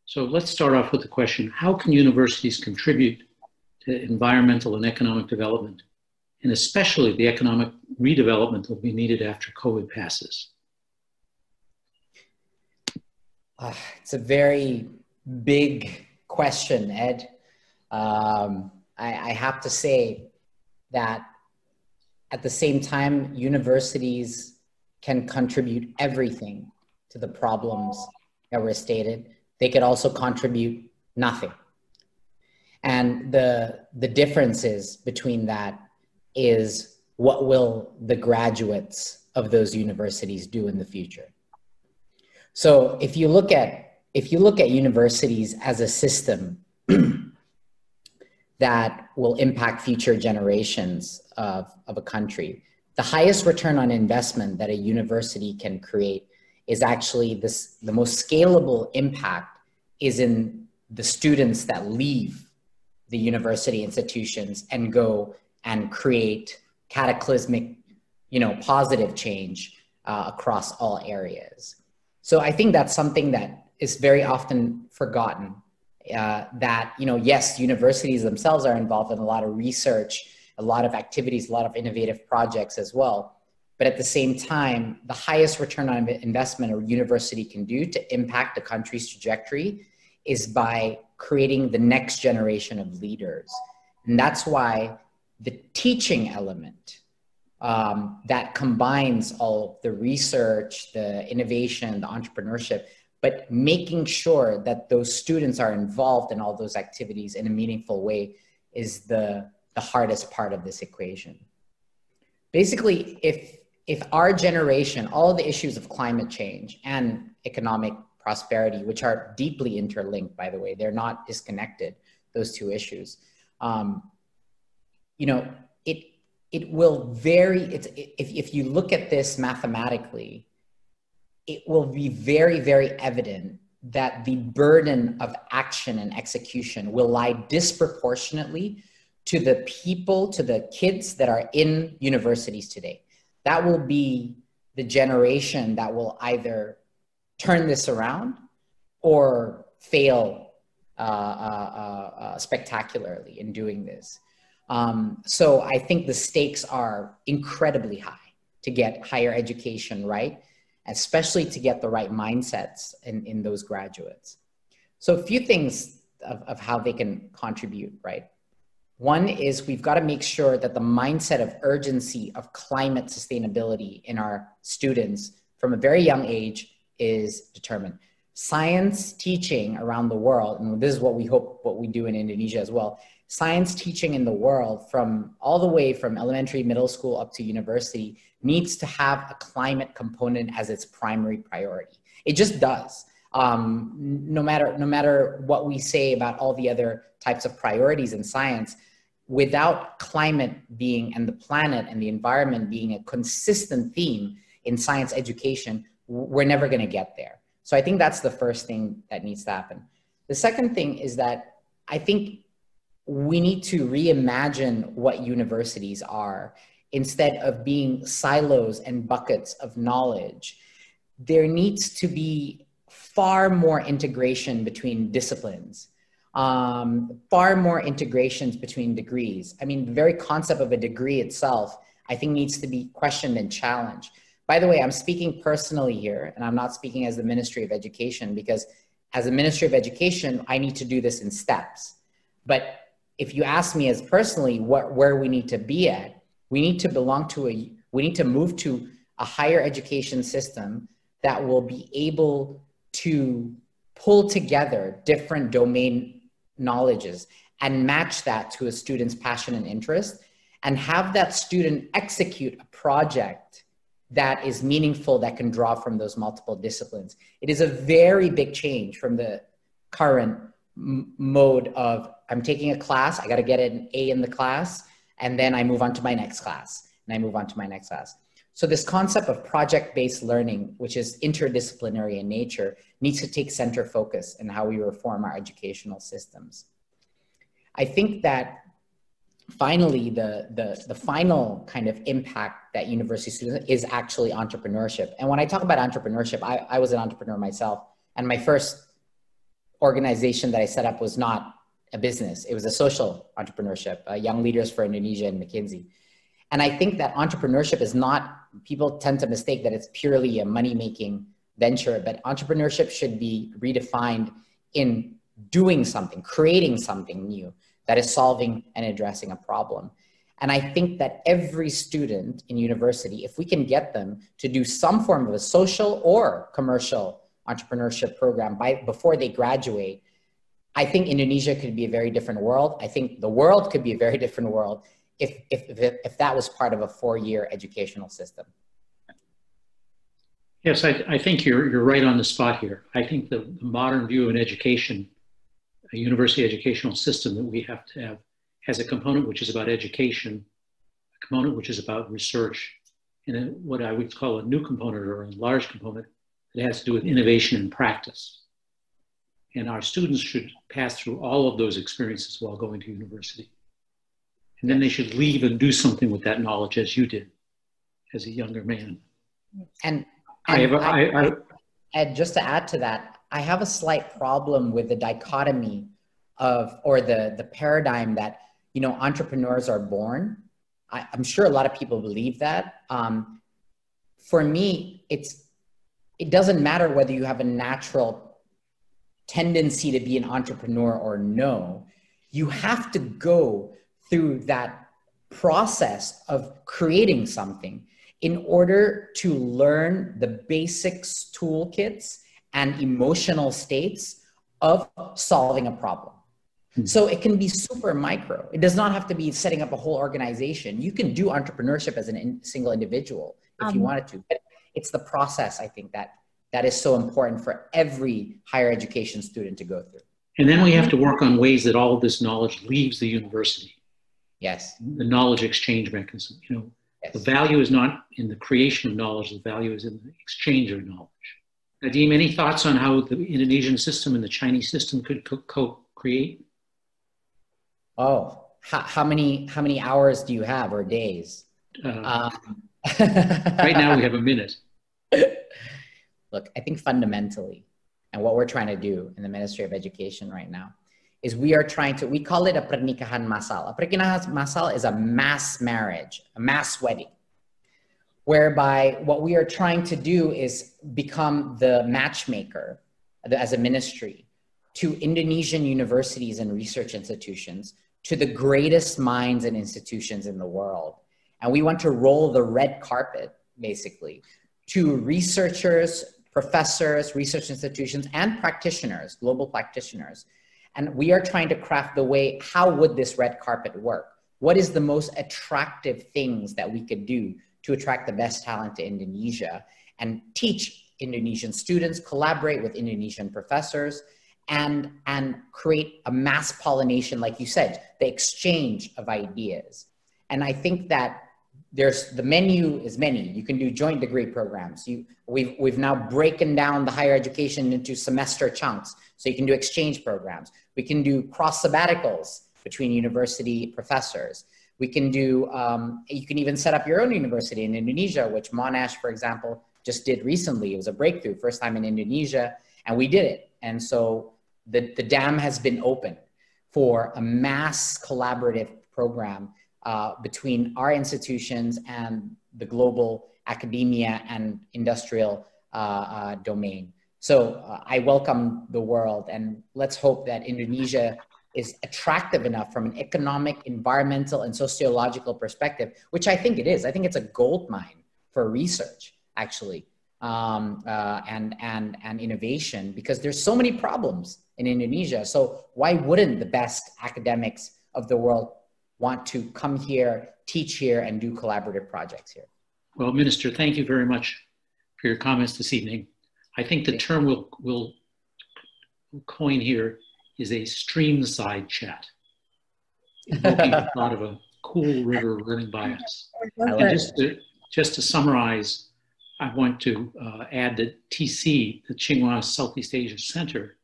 So let's start off with the question, how can universities contribute to environmental and economic development, and especially the economic redevelopment that will be needed after COVID passes? It's a very big question, Ed. I have to say that at the same time, universities can contribute everything to the problems that were stated. They could also contribute nothing. And the differences between that is what will the graduates of those universities do in the future. So if you look at universities as a system that will impact future generations of a country, the highest return on investment that a university can create is actually the most scalable impact is in the students that leave the university institutions and go and create cataclysmic, positive change across all areas. So I think that's something that is very often forgotten, that, yes, universities themselves are involved in a lot of research, a lot of activities, a lot of innovative projects as well. But at the same time, the highest return on investment a university can do to impact the country's trajectory is by creating the next generation of leaders. And that's why the teaching element that combines all the research, the innovation, the entrepreneurship, but making sure that those students are involved in all those activities in a meaningful way is the hardest part of this equation. Basically, if our generation, all the issues of climate change and economic prosperity, which are deeply interlinked, by the way, they're not disconnected, those two issues, it will vary. If you look at this mathematically, it will be very, very evident that the burden of action and execution will lie disproportionately to the people, to the kids that are in universities today. That will be the generation that will either turn this around or fail spectacularly in doing this. So I think the stakes are incredibly high to get higher education right, especially to get the right mindsets in those graduates. So a few things of how they can contribute, right? One is we've got to make sure that the mindset of urgency of climate sustainability in our students from a very young age is determined. Science teaching around the world, and this is what we hope, what we do in Indonesia as well, science teaching in the world from all the way from elementary, middle school up to university needs to have a climate component as its primary priority. It just does. No matter what we say about all the other types of priorities in science, without climate being and the planet and the environment being a consistent theme in science education, we're never going to get there. So I think that's the first thing that needs to happen. The second thing is that I think we need to reimagine what universities are. Instead of being silos and buckets of knowledge, there needs to be far more integration between disciplines, far more integrations between degrees. I mean, the very concept of a degree itself, I think, needs to be questioned and challenged. By the way, I'm speaking personally here, and I'm not speaking as the Ministry of Education, because as a Ministry of Education, I need to do this in steps. But if you ask me as personally where we need to be at, we need to move to a higher education system that will be able to pull together different domain knowledges and match that to a student's passion and interest, and have that student execute a project that is meaningful, that can draw from those multiple disciplines. It is a very big change from the current mode of, I'm taking a class, I got to get an A in the class, and then I move on to my next class, and I move on to my next class. So this concept of project-based learning, which is interdisciplinary in nature, needs to take center focus in how we reform our educational systems. I think that finally, the final kind of impact that university students is actually entrepreneurship. And when I talk about entrepreneurship, I was an entrepreneur myself, and my first organization that I set up was not a business. It was a social entrepreneurship, Young Leaders for Indonesia and McKinsey. And I think that entrepreneurship is not, people tend to mistake that it's purely a money-making venture, but entrepreneurship should be redefined in doing something, creating something new that is solving and addressing a problem. And I think that every student in university, if we can get them to do some form of a social or commercial entrepreneurship program before they graduate, I think Indonesia could be a very different world. I think the world could be a very different world if that was part of a 4-year educational system. Yes, I think you're right on the spot here. I think the modern view of an education, a university educational system that we have to have, has a component which is about education, a component which is about research, and what I would call a new component or a large component that has to do with innovation and practice. And our students should pass through all of those experiences while going to university. And then they should leave and do something with that knowledge, as you did as a younger man. And just to add to that, I have a slight problem with the dichotomy of, or the paradigm that, you know, entrepreneurs are born. I'm sure a lot of people believe that. For me, it doesn't matter whether you have a natural tendency to be an entrepreneur or no. You have to go through that process of creating something in order to learn the basics, toolkits, and emotional states of solving a problem. So it can be super micro. It does not have to be setting up a whole organization. You can do entrepreneurship as a single individual if you wanted to. But it's the process, I think, that is so important for every higher education student to go through. And then we have to work on ways that all of this knowledge leaves the university. Yes. The knowledge exchange mechanism. You know, yes. The value is not in the creation of knowledge. The value is in the exchange of knowledge. Nadiem, any thoughts on how the Indonesian system and the Chinese system could co-create? Oh, how many hours do you have, or days? Right now we have a minute. Look, I think fundamentally, and what we're trying to do in the Ministry of Education right now, is we are trying to, we call it a pernikahan massal. A pernikahan massal is a mass marriage, a mass wedding, whereby what we are trying to do is become the matchmaker as a ministry to Indonesian universities and research institutions, to the greatest minds and institutions in the world. And we want to roll the red carpet, basically, to researchers, professors, research institutions, and practitioners, global practitioners. And we are trying to craft the way, how would this red carpet work? What is the most attractive things that we could do to attract the best talent to Indonesia and teach Indonesian students, collaborate with Indonesian professors, and create a mass pollination, like you said, the exchange of ideas. And I think that the menu is many. You can do joint degree programs. We've now broken down the higher education into semester chunks. So you can do exchange programs. We can do cross sabbaticals between university professors. We can do, you can even set up your own university in Indonesia, which Monash, for example, just did recently. It was a breakthrough, first time in Indonesia, and we did it. And so the dam has been opened for a mass collaborative program between our institutions and the global academia and industrial domain. So I welcome the world, and let's hope that Indonesia is attractive enough from an economic, environmental, and sociological perspective, which I think it is. I think it's a gold mine for research, actually, and innovation, because there's so many problems in Indonesia. So why wouldn't the best academics of the world want to come here, teach here, and do collaborative projects here? Well, Minister, thank you very much for your comments this evening. I think the term we'll coin here is a streamside chat, invoking the thought of a cool river running by us. And just to summarize, I want to add that TC, the Tsinghua Southeast Asia Center,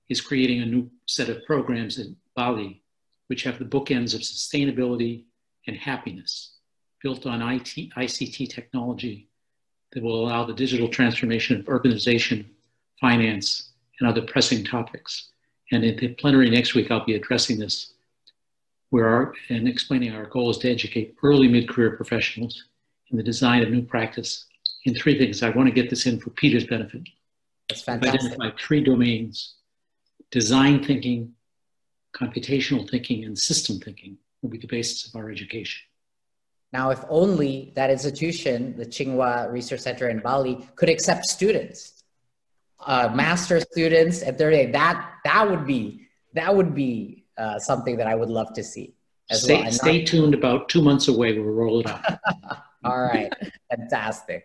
is creating a new set of programs in Bali, which have the bookends of sustainability and happiness, built on ICT technology that will allow the digital transformation of urbanization, finance, and other pressing topics. And at the plenary next week, I'll be addressing this, and explaining our goal is to educate early mid-career professionals in the design of new practice in three things. I want to get this in for Peter's benefit. That's fantastic. I've identified three domains: design thinking, computational thinking, and system thinking will be the basis of our education. Now, if only that institution, the Tsinghua Research Center in Bali, could accept students, master students at 30. That would be something that I would love to see. Stay tuned. About 2 months away, we'll roll it out. All right, fantastic.